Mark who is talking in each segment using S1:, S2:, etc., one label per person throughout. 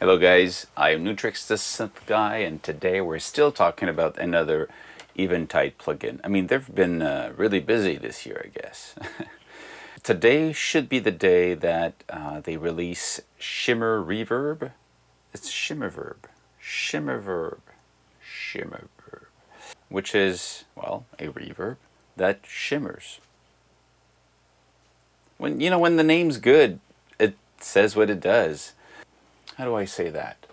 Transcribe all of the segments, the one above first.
S1: Hello guys, I'm Nu-Trix, the synth guy, and today we're still talking about another Eventide plugin. I mean, they've been really busy this year, I guess. Today should be the day that they release Shimmer Reverb. It's Shimmer Reverb. Shimmer Reverb. Shimmer Reverb. Which is, well, a reverb that shimmers. When the name's good, it says what it does. How do I say that?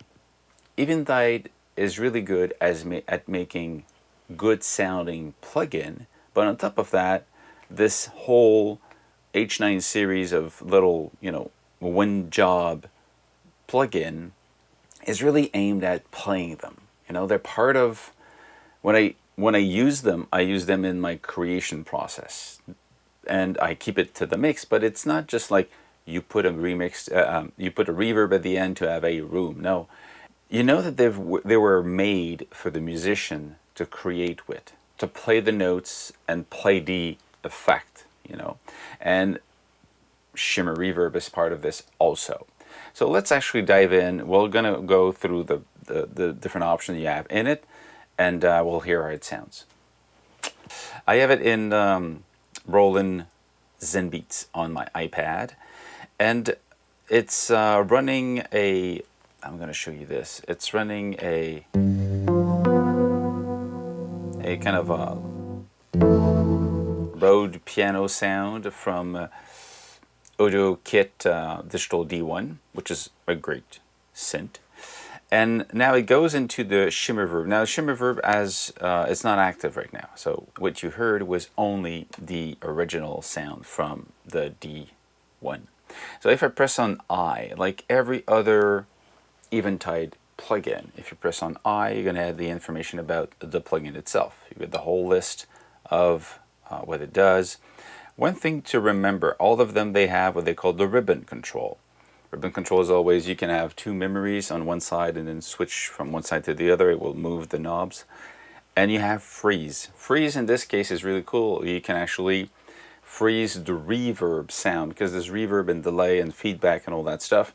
S1: Eventide is really good at making good sounding plugin, but on top of that, this whole H9 series of little, one job plugin is really aimed at playing them. They're part of, when I use them in my creation process, and I keep it to the mix, but it's not just like you put a you put a reverb at the end to have a room. No, that they were made for the musician to create with, to play the notes and play the effect, and Shimmer Reverb is part of this also. So let's actually dive in. We're gonna go through the different options you have in it, and we'll hear how it sounds. I have it in Roland Zen Beats on my iPad, and it's running a, I'm going to show you this, it's running a kind of a Rode piano sound from Audio Kit Digital D1, which is a great synth. And now it goes into the Shimmer Reverb. Now Shimmer Reverb, as it's not active right now, so what you heard was only the original sound from the D1. So if I press on I, like every other Eventide plugin, if you press on I, you're going to have the information about the plugin itself. You get the whole list of what it does. One thing to remember, all of them, they have what they call the ribbon control. Ribbon control is always, you can have two memories on one side and then switch from one side to the other. It will move the knobs. And you have freeze. Freeze in this case is really cool. You can actually freeze the reverb sound, because there's reverb and delay and feedback and all that stuff.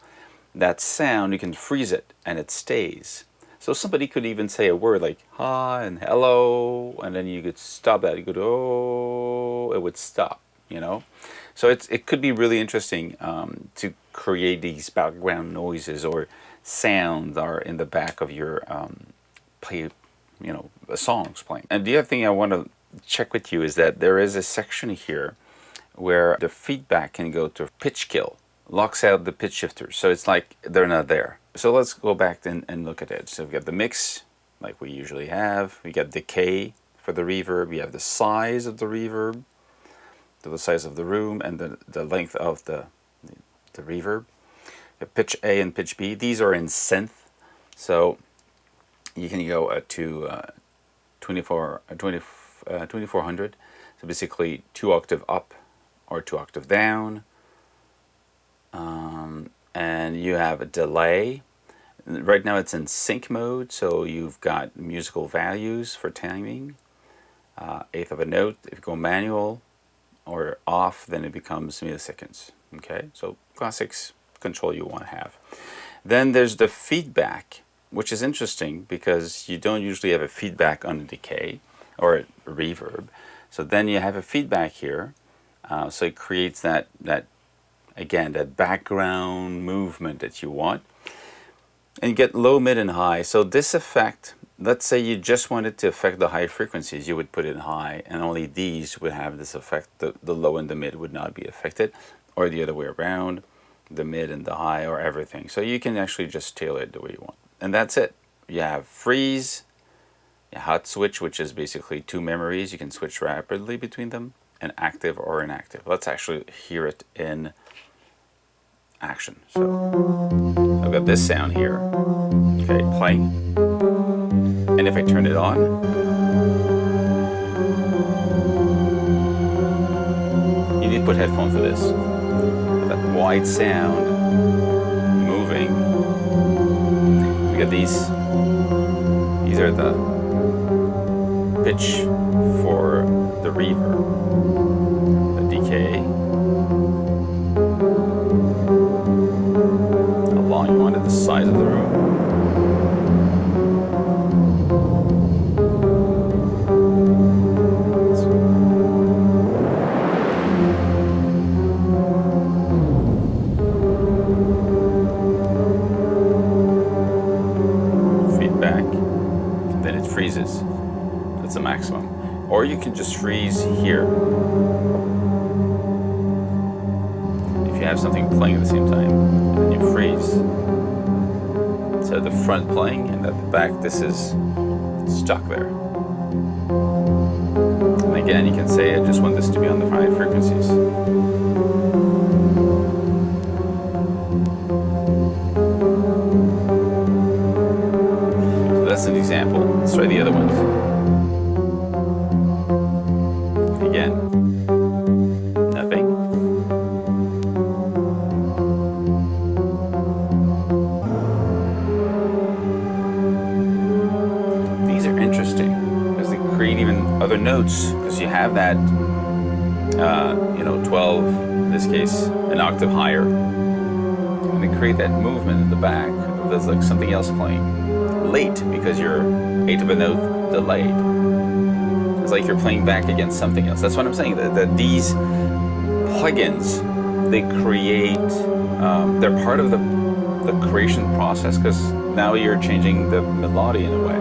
S1: That sound, you can freeze it and it stays. So somebody could even say a word like hi and hello, and then you could stop that. You could, oh, it would stop, So it could be really interesting to create these background noises or sounds are in the back of your songs playing. And the other thing I want to check with you is that there is a section here where the feedback can go to pitch kill, locks out the pitch shifters, so it's like they're not there. So let's go back and look at it. So we've got the mix, like we usually have. We got decay for the reverb. We have the size of the reverb, the size of the room, and the length of the reverb. Pitch A and pitch B, these are in synth, so you can go to 2400, so basically 2 octave up or 2 octave down, and you have a delay. Right now it's in sync mode, so you've got musical values for timing, eighth of a note. If you go manual or off, then it becomes milliseconds. Okay, so classics control you want to have. Then there's the feedback, which is interesting because you don't usually have a feedback on a decay or a reverb. So then you have a feedback here, so it creates that again, that background movement that you want. And you get low, mid, and high. So this effect, let's say you just wanted to affect the high frequencies, you would put it in high, and only these would have this effect. The low and the mid would not be affected, or the other way around, the mid and the high, or everything. So you can actually just tailor it the way you want. And that's it. You have freeze, a hot switch, which is basically two memories. You can switch rapidly between them, and active or inactive. Let's actually hear it in action. So I've got this sound here, okay, playing, and if I turn it on, you need to put headphones for this. That wide sound moving. We got these are the pitch for the reverb, the decay, how long you wanted the size of the room. or you can just freeze here. If you have something playing at the same time, and you freeze. So the front playing and at the back, this is stuck there. And again, you can say I just want this to be on the high frequencies. So that's an example. Let's try the other ones. Again, nothing. These are interesting because they create even other notes, because you have that, 12, in this case, an octave higher. And they create that movement in the back. There's like something else playing. Late, because you're 8th of a note delayed. It's like you're playing back against something else. That's what I'm saying, that these plugins, they create, they're part of the creation process, because now you're changing the melody in a way.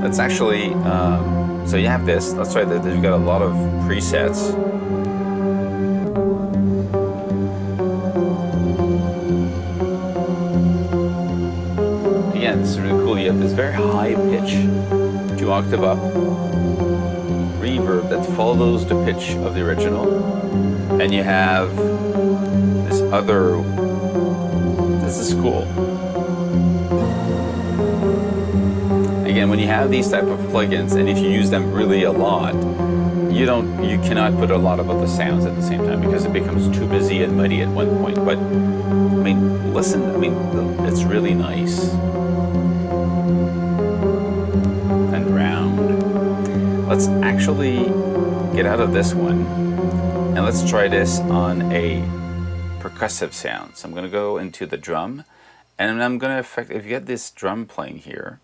S1: That's actually, so you have this, let's try that. You've got a lot of presets. Again, this is really cool. You have this very high pitch, 2 octave up, reverb that follows the pitch of the original. And you have this other, this is cool. Again, when you have these type of plugins, and if you use them really a lot, you cannot put a lot of other sounds at the same time, because it becomes too busy and muddy at one point. But, I mean, listen, it's really nice. And round. Let's actually get out of this one, and let's try this on a percussive sound. So I'm going to go into the drum, and I'm going to affect, if you get this drum playing here,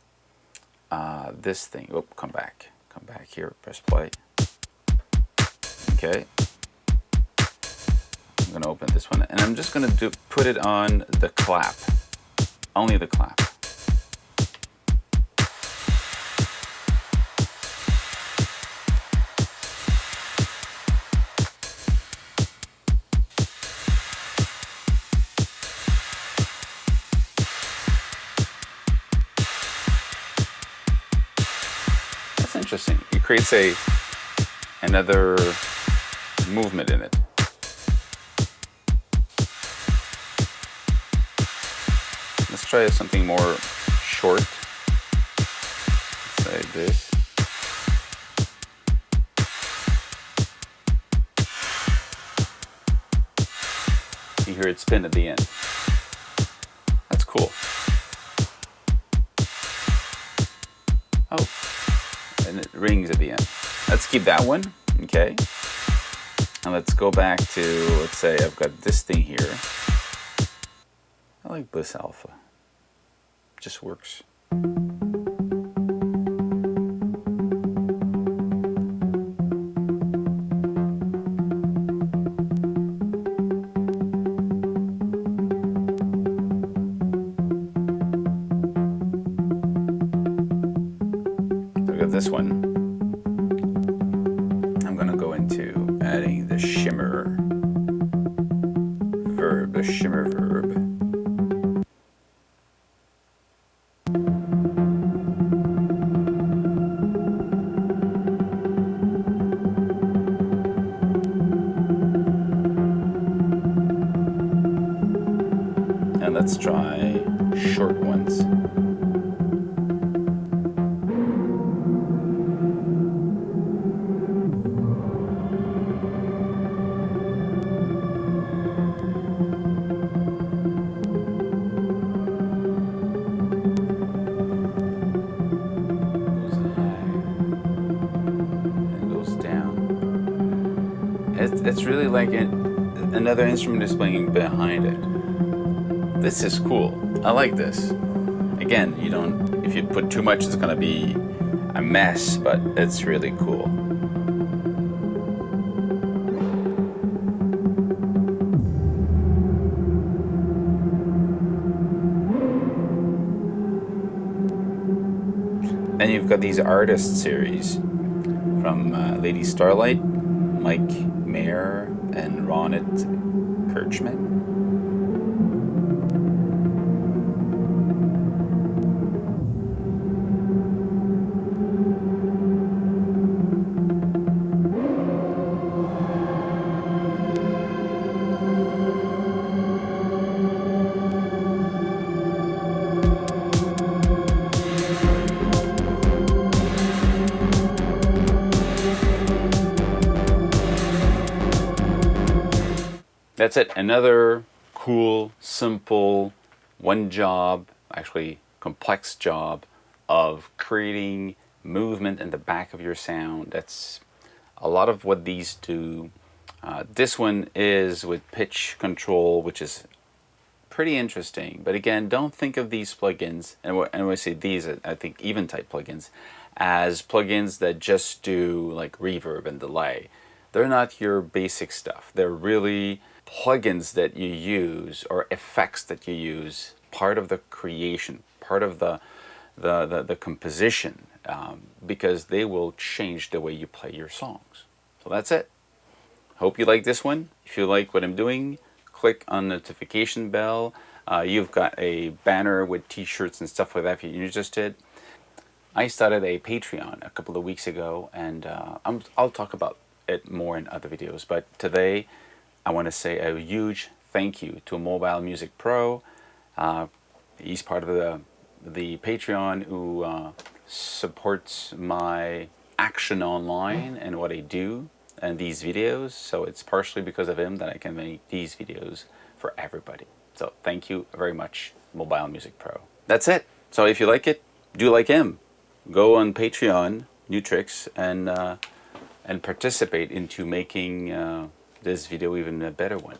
S1: this thing, come back here, press play. Okay, I'm going to open this one, and I'm just going to put it on the clap, only the clap. Interesting. It creates another movement in it. Let's try something more short. Say this. You hear it spin at the end. That's cool. Oh. And it rings at the end. Let's keep that one, okay? And let's go back to, let's say I've got this thing here. I like Bliss Alpha. It just works. This one, I'm going to go into adding the Shimmer Verb, the Shimmer Verb. And let's try short ones. It's really like another instrument is playing behind it. This is cool. I like this. Again, if you put too much, it's gonna be a mess, but it's really cool. And we've got these artist series from Lady Starlight, Mike Mayer, and Ronit Kirchman. That's it. Another cool, simple, one job, actually complex job of creating movement in the back of your sound. That's a lot of what these do. This one is with pitch control, which is pretty interesting. But again, don't think of these plugins, and when I say these, I think Eventide plugins, as plugins that just do like reverb and delay. They're not your basic stuff. They're really plugins that you use, or effects that you use, part of the creation, part of the composition, because they will change the way you play your songs. So that's it. Hope you like this one. If you like what I'm doing, click on the notification bell. You've got a banner with t-shirts and stuff like that if you're interested. I started a Patreon a couple of weeks ago, and I'll talk about it more in other videos. But today, I want to say a huge thank you to Mobile Music Pro. He's part of the Patreon who supports my action online and what I do and these videos. So it's partially because of him that I can make these videos for everybody. So thank you very much, Mobile Music Pro. That's it. So if you like it, do like him. Go on Patreon, Nu-Trix, and participate into making this video even a better one.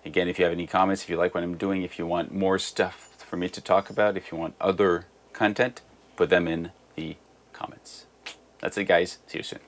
S1: Again, if you have any comments, if you like what I'm doing, if you want more stuff for me to talk about, if you want other content, put them in the comments. That's it, guys. See you soon.